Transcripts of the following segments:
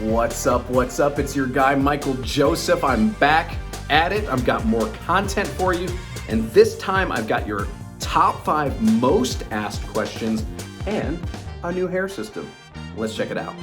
What's up? What's up? It's your guy, Michael Joseph. I'm back at it. I've got more content for you. And this time I've got your top 5 most asked questions and a new hair system. Let's check it out.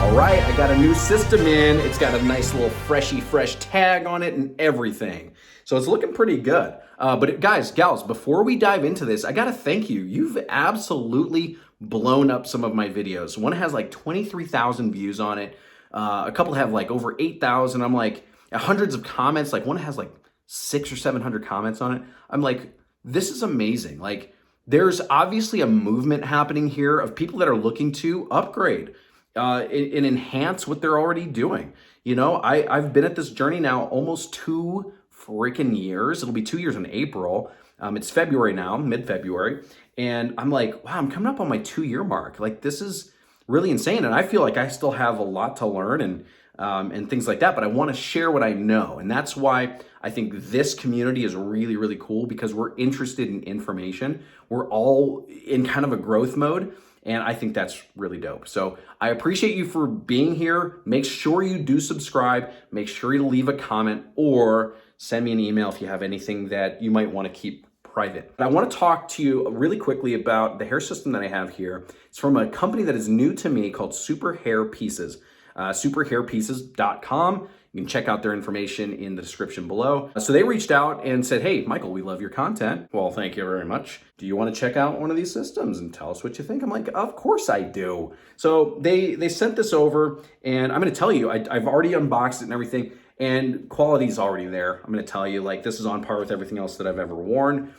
All right, I got a new system in. It's got a nice little fresh tag on it and everything. So it's looking pretty good. But guys, gals, before we dive into this, I gotta thank you. You've absolutely blown up some of my videos. One has like 23,000 views on it. A couple have like over 8,000. I'm like, hundreds of comments. Like one has like 600 or 700 comments on it. I'm like, this is amazing. Like there's obviously a movement happening here of people that are looking to upgrade and enhance what they're already doing. You know, I've been at this journey now almost 2 freaking years. It'll be 2 years in April. It's February now, mid-February. And I'm like, wow, I'm coming up on my 2-year mark. Like this is really insane. And I feel like I still have a lot to learn and things like that, but I want to share what I know. And that's why I think this community is really, really cool, because we're interested in information. We're all in kind of a growth mode. And I think that's really dope. So I appreciate you for being here. Make sure you do subscribe. Make sure you leave a comment or send me an email if you have anything that you might want to keep private. I want to talk to you really quickly about the hair system that I have here. It's from a company that is new to me called Superhairpieces. Superhairpieces.com. You can check out their information in the description below. So they reached out and said, hey, Michael, we love your content. Well, thank you very much. Do you want to check out one of these systems and tell us what you think? I'm like, of course I do. So they sent this over, and I'm going to tell you, I've already unboxed it and everything, and quality's already there. I'm going to tell you, like, this is on par with everything else that I've ever worn.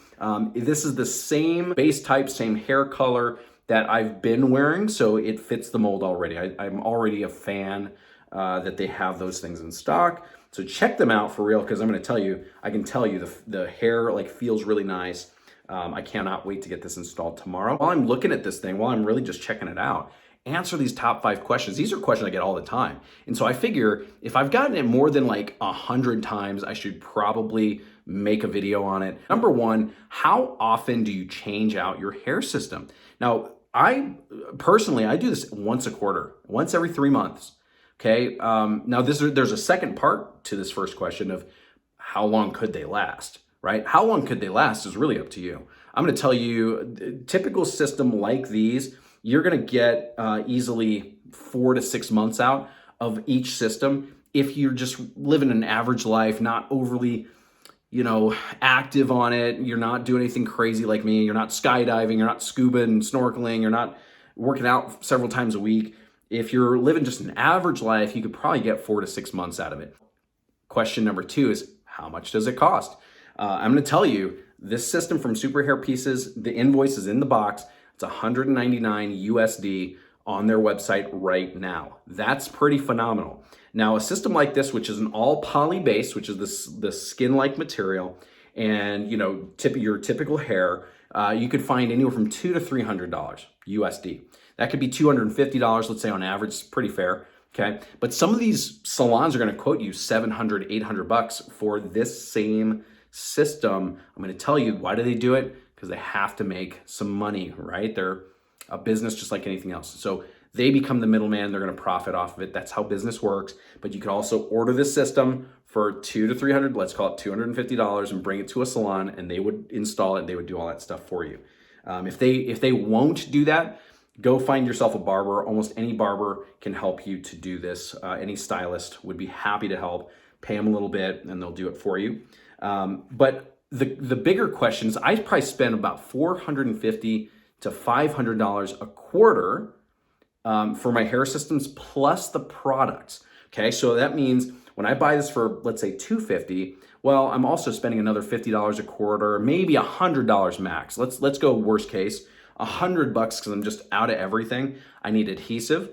This is the same base type, same hair color that I've been wearing, so it fits the mold already. I'm already a fan that they have those things in stock. So check them out for real, because I'm going to tell you, I can tell you the hair like feels really nice. I cannot wait to get this installed tomorrow. While I'm looking at this thing, while I'm really just checking it out, answer these top 5 questions. These are questions I get all the time. And so I figure if I've gotten it more than like 100 times, I should probably make a video on it. Number 1, how often do you change out your hair system? Now, I do this once a quarter, once every 3 months. Okay, now there's a second part to this first question of how long could they last, right? How long could they last is really up to you. I'm gonna tell you, a typical system like these, you're gonna get easily 4 to 6 months out of each system if you're just living an average life, not overly, active on it. You're not doing anything crazy like me. You're not skydiving, you're not scuba and snorkeling, you're not working out several times a week. If you're living just an average life, you could probably get 4 to 6 months out of it. Question number 2 is, how much does it cost? I'm going to tell you, this system from Superhairpieces, the invoice is in the box. It's $199 USD on their website right now. That's pretty phenomenal. Now, a system like this, which is an all poly base, which is the skin-like material, and your typical hair, you could find anywhere from $200 to $300 USD. That could be $250, let's say on average. It's pretty fair, okay? But some of these salons are gonna quote you $700, $800 for this same system. I'm gonna tell you, why do they do it? Because they have to make some money, right? They're a business just like anything else. So they become the middleman, they're gonna profit off of it. That's how business works. But you could also order this system for $200 to $300, let's call it $250, and bring it to a salon, and they would install it, they would do all that stuff for you. If they won't do that, go find yourself a barber. Almost any barber can help you to do this. Any stylist would be happy to help. Pay them a little bit and they'll do it for you. But the bigger questions, I probably spend about $450 to $500 a quarter for my hair systems plus the products. Okay, so that means when I buy this for, let's say, $250, well, I'm also spending another $50 a quarter, maybe $100 max. Let's go worst case. $100 because I'm just out of everything. I need adhesive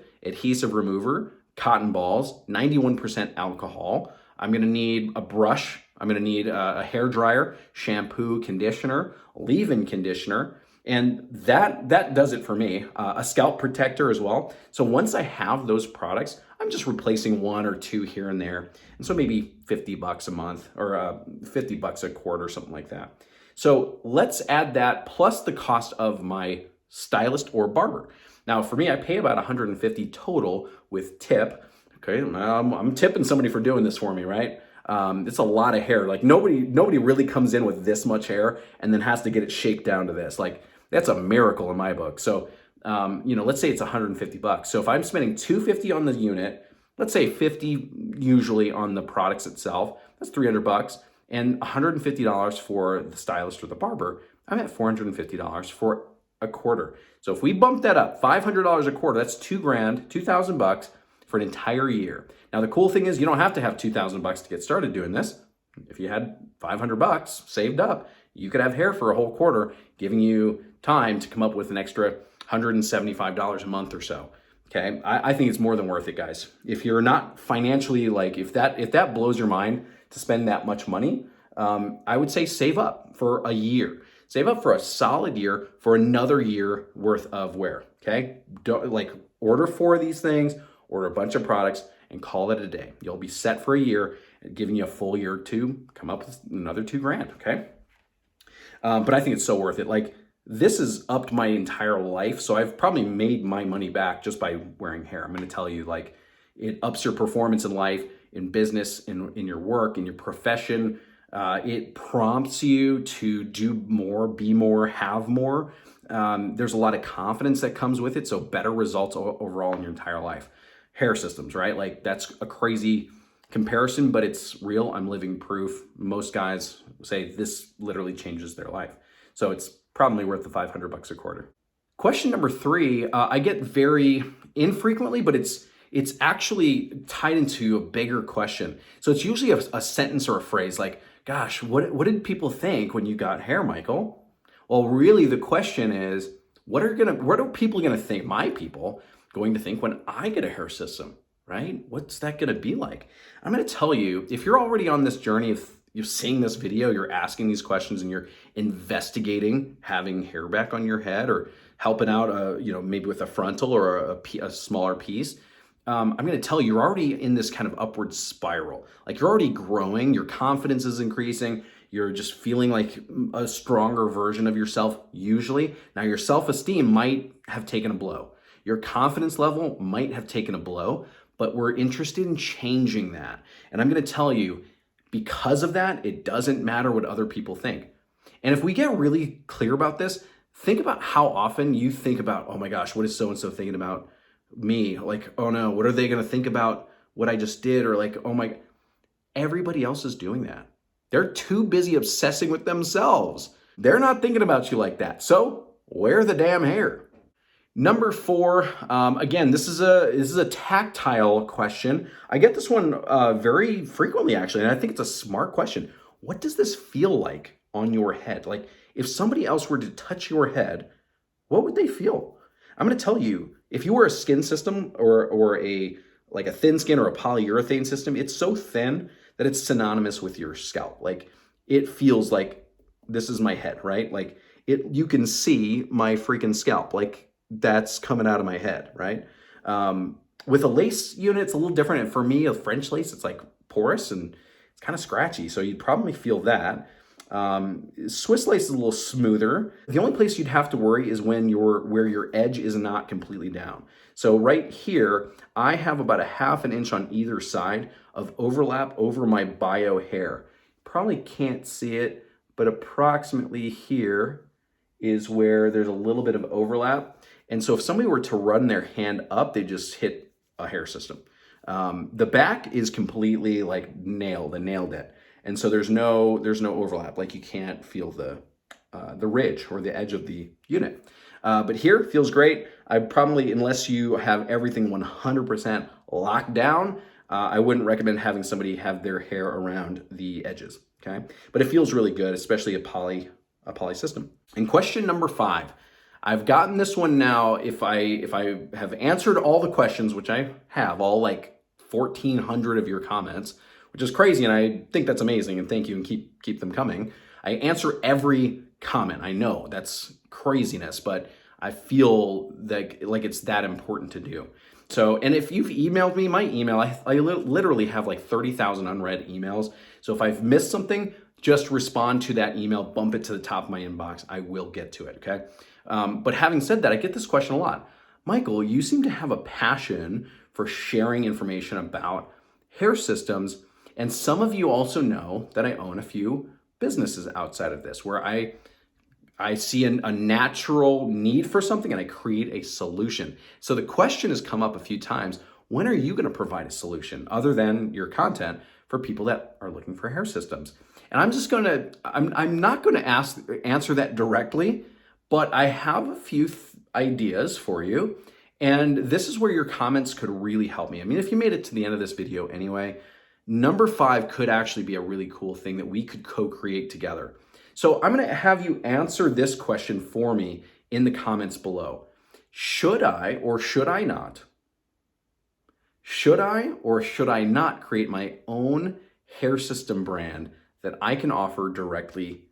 remover, cotton balls, 91% alcohol. I'm gonna need a brush. I'm gonna need a hair dryer, shampoo, conditioner, leave-in conditioner, and that does it for me. A scalp protector as well. So once I have those products, I'm just replacing 1 or 2 here and there. And so maybe $50 a month or $50 a quarter, something like that. So let's add that plus the cost of my stylist or barber. Now for me, I pay about $150 total with tip. Okay, I'm tipping somebody for doing this for me, right? It's a lot of hair. Like nobody really comes in with this much hair and then has to get it shaped down to this. Like that's a miracle in my book. So, let's say it's $150. So if I'm spending $250 on the unit, let's say 50 usually on the products itself, that's $300, and $150 for the stylist or the barber, I'm at $450 for a quarter. So if we bump that up, $500 a quarter, that's $2,000, $2,000 for an entire year. Now the cool thing is you don't have to have $2,000 to get started doing this. If you had $500 saved up, you could have hair for a whole quarter, giving you time to come up with an extra $175 a month or so. Okay, I think it's more than worth it, guys. If you're not financially, like if that blows your mind to spend that much money, I would say save up for a year. Save up for a solid year for another year worth of wear. Okay, order 4 of these things, order a bunch of products, and call it a day. You'll be set for a year, giving you a full year to come up with another $2,000. Okay, but I think it's so worth it. Like this has upped my entire life, so I've probably made my money back just by wearing hair. I'm going to tell you, like, it ups your performance in life, in business, in your work, in your profession. It prompts you to do more, be more, have more. There's a lot of confidence that comes with it, so better results overall in your entire life. Hair systems, right? Like that's a crazy comparison, but it's real. I'm living proof. Most guys say this literally changes their life. So it's probably worth the $500 a quarter. Question number 3, I get very infrequently, but it's actually tied into a bigger question. So it's usually a sentence or a phrase like, gosh, what did people think when you got hair, Michael? Well, really the question is, what are people gonna think, my people going to think when I get a hair system, right? What's that gonna be like? I'm gonna tell you, if you're already on this journey of you're seeing this video, you're asking these questions and you're investigating having hair back on your head or helping out, maybe with a frontal or a smaller piece, I'm going to tell you, you're already in this kind of upward spiral. Like you're already growing, your confidence is increasing, you're just feeling like a stronger version of yourself usually. Now your self-esteem might have taken a blow. Your confidence level might have taken a blow, but we're interested in changing that. And I'm going to tell you, because of that, it doesn't matter what other people think. And if we get really clear about this, think about how often you think about, oh my gosh, what is so-and-so thinking about me? Like, oh no, what are they going to think about what I just did? Or like, oh my, everybody else is doing that. They're too busy obsessing with themselves. They're not thinking about you like that. So wear the damn hair. Number 4, again, this is a tactile question. I get this one very frequently, actually, and I think it's a smart question. What does this feel like on your head? Like, if somebody else were to touch your head, what would they feel? I'm going to tell you, if you were a skin system or a thin skin or a polyurethane system, it's so thin that it's synonymous with your scalp. Like, it feels like this is my head, right? Like, you can see my freaking scalp. Like, that's coming out of my head, right? With a lace unit, it's a little different. And for me, a French lace, it's like porous and it's kind of scratchy. So you'd probably feel that. Swiss lace is a little smoother. The only place you'd have to worry is where your edge is not completely down. So right here, I have about 1/2 inch on either side of overlap over my bio hair. Probably can't see it, but approximately here is where there's a little bit of overlap. And so if somebody were to run their hand up, they just hit a hair system. The back is completely like nailed it. And so there's no overlap. Like you can't feel the ridge or the edge of the unit. But here feels great. I probably, unless you have everything 100% locked down, I wouldn't recommend having somebody have their hair around the edges. Okay, but it feels really good, especially a poly system. And question number 5. I've gotten this one now. If I have answered all the questions, which I have, all like 1,400 of your comments, which is crazy, and I think that's amazing, and thank you, and keep them coming. I answer every comment. I know that's craziness, but I feel like it's that important to do. So, and if you've emailed me, my email, I literally have like 30,000 unread emails. So if I've missed something, just respond to that email, bump it to the top of my inbox. I will get to it, okay? But having said that, I get this question a lot. Michael, you seem to have a passion for sharing information about hair systems. And some of you also know that I own a few businesses outside of this where I see a natural need for something and I create a solution. So the question has come up a few times. When are you going to provide a solution other than your content for people that are looking for hair systems? And I'm not going to answer that directly, but I have a few ideas for you. And this is where your comments could really help me. I mean, if you made it to the end of this video anyway, number 5 could actually be a really cool thing that we could co-create together. So I'm going to have you answer this question for me in the comments below. Should I or should I not? Should I or should I not create my own hair system brand that I can offer directly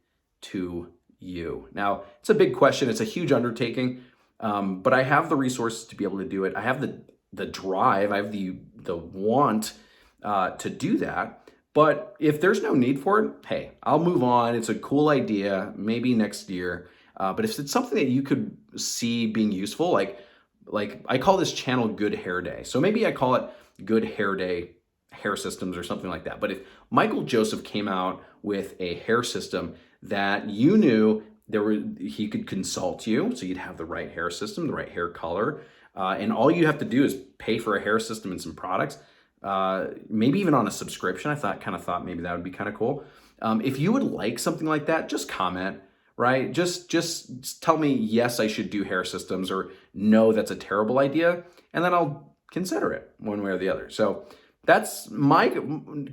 to you? Now, it's a big question. It's a huge undertaking, but I have the resources to be able to do it. I have the drive. I have the want to do that. But if there's no need for it, hey, I'll move on. It's a cool idea, maybe next year. But if it's something that you could see being useful, like I call this channel Good Hair Day. So maybe I call it Good Hair Day Hair Systems or something like that. But if Michael Joseph came out with a hair system that you knew he could consult you, so you'd have the right hair system, the right hair color, and all you have to do is pay for a hair system and some products, maybe even on a subscription. I thought maybe that would be kind of cool. If you would like something like that, just comment, right? Just tell me, yes, I should do hair systems, or no, that's a terrible idea. And then I'll consider it one way or the other. So that's my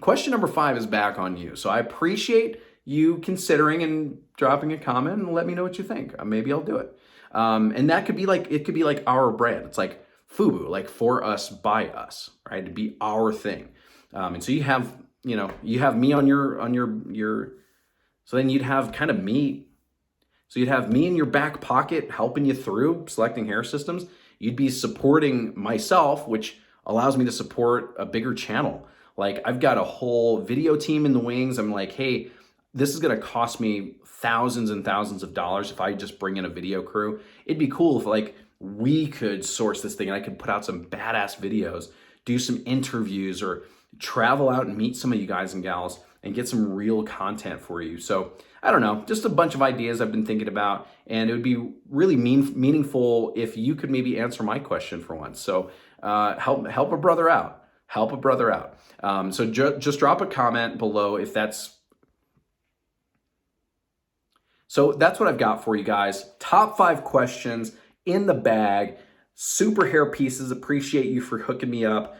question. Number 5 is back on you. So I appreciate you considering and dropping a comment and let me know what you think. Maybe I'll do it. And that could be like our brand. It's like FUBU, like for us, by us, right? To be our thing. And so you have me on your, so then you'd have kind of me. So you'd have me in your back pocket helping you through selecting hair systems. You'd be supporting myself, which allows me to support a bigger channel. Like I've got a whole video team in the wings. I'm like, hey, this is going to cost me thousands and thousands of dollars if I just bring in a video crew. It'd be cool if like we could source this thing and I could put out some badass videos, do some interviews, or travel out and meet some of you guys and gals and get some real content for you. So I don't know, just a bunch of ideas I've been thinking about, and it would be really meaningful if you could maybe answer my question for once. So help a brother out. Help a brother out. So just drop a comment below if that's. So that's what I've got for you guys. Top 5 questions in the bag. Superhairpieces, appreciate you for hooking me up.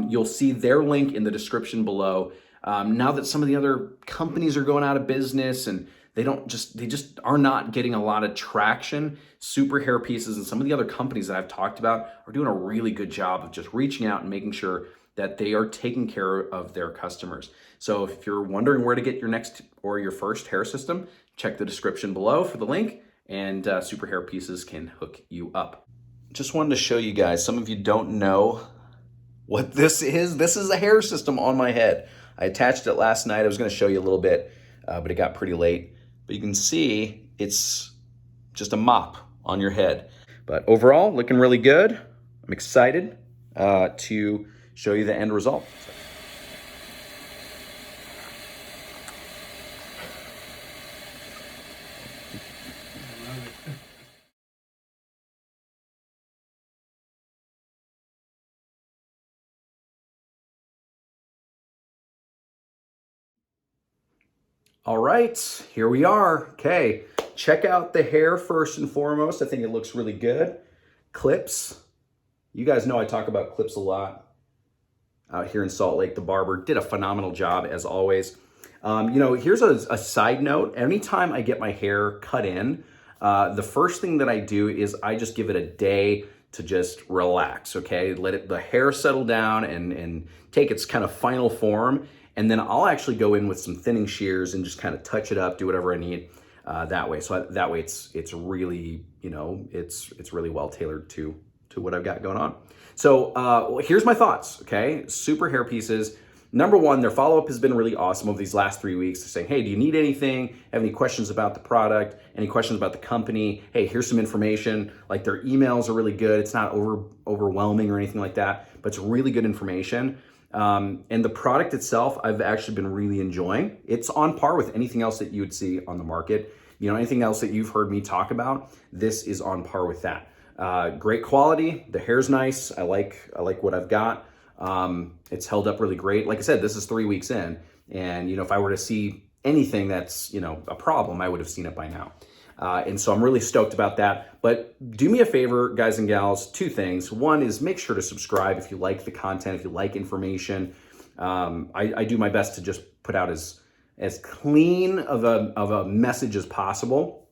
You'll see their link in the description below. Now that some of the other companies are going out of business and they just are not getting a lot of traction, Superhairpieces and some of the other companies that I've talked about are doing a really good job of just reaching out and making sure that they are taking care of their customers. So if you're wondering where to get your next or your first hair system, check the description below for the link, and Superhairpieces can hook you up. Just wanted to show you guys, some of you don't know what this is. This is a hair system on my head. I attached it last night. I was going to show you a little bit, but it got pretty late. But you can see it's just a mop on your head. But overall, looking really good. I'm excited to show you the end result. All right, here we are. Okay, check out the hair first and foremost. I think it looks really good. Clips. You guys know I talk about clips a lot out here in Salt Lake. The barber did a phenomenal job as always. Here's a side note. Anytime I get my hair cut in, the first thing that I do is I just give it a day to just relax, okay? Let the hair settle down and take its kind of final form. And then I'll actually go in with some thinning shears and just kind of touch it up, do whatever I need that way. So that way it's really, it's really well tailored to what I've got going on. So here's my thoughts, okay? Superhairpieces Number one, their follow-up has been really awesome over these last 3 weeks. They're saying, hey, do you need anything? Have any questions about the product? Any questions about the company? Hey, here's some information. Like, their emails are really good. It's not overwhelming or anything like that, but it's really good information. And the product itself, I've actually been really enjoying. It's on par with anything else that you would see on the market. You know, anything else that you've heard me talk about, this is on par with that. Great quality. The hair's nice. I like what I've got. It's held up really great. Like I said, this is 3 weeks in, and you know, if I were to see anything that's, you know, a problem, I would have seen it by now. And so I'm really stoked about that. But do me a favor, guys and gals, 2 things. One is make sure to subscribe if you like the content, if you like information. I do my best to just put out as clean of a message as possible.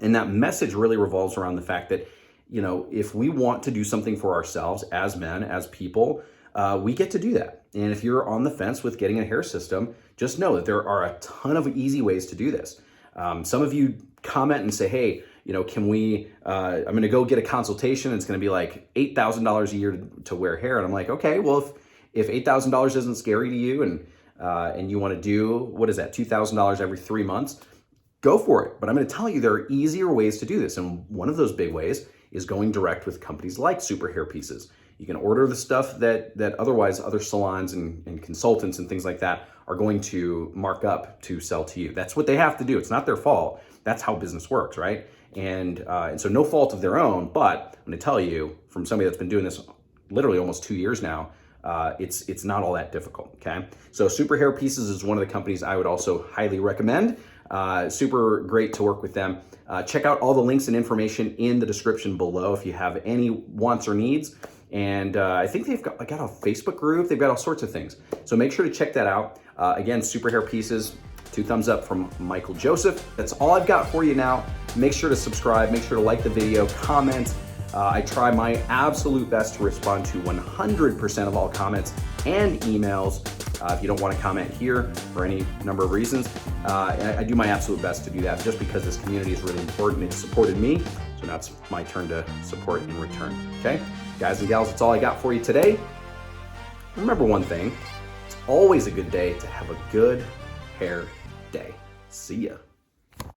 And that message really revolves around the fact that, you know, if we want to do something for ourselves as men, as people, we get to do that. And if you're on the fence with getting a hair system, just know that there are a ton of easy ways to do this. Some of you comment and say, hey, you know, can we, I'm going to go get a consultation. It's going to be like $8,000 a year to wear hair. And I'm like, okay, well, if $8,000 isn't scary to you and you want to do, what is that, $2,000 every 3 months, go for it. But I'm going to tell you there are easier ways to do this. And one of those big ways is going direct with companies like Superhairpieces. You can order the stuff that otherwise other salons and consultants and things like that are going to mark up to sell to you. That's what they have to do. It's not their fault. That's how business works, right? And so no fault of their own, but I'm gonna tell you, from somebody that's been doing this literally almost 2 years now, it's not all that difficult, okay? So Superhairpieces is one of the companies I would also highly recommend. Super great to work with them. Check out all the links and information in the description below if you have any wants or needs. And I think they've got a Facebook group. They've got all sorts of things. So make sure to check that out. Again, Superhairpieces, 2 thumbs up from Michael Joseph. That's all I've got for you now. Make sure to subscribe. Make sure to like the video, comment. I try my absolute best to respond to 100% of all comments and emails. If you don't want to comment here for any number of reasons, I do my absolute best to do that just because this community is really important. It supported me, so now it's my turn to support in return, okay? Guys and gals, that's all I got for you today. Remember one thing, it's always a good day to have a good hair day. See ya.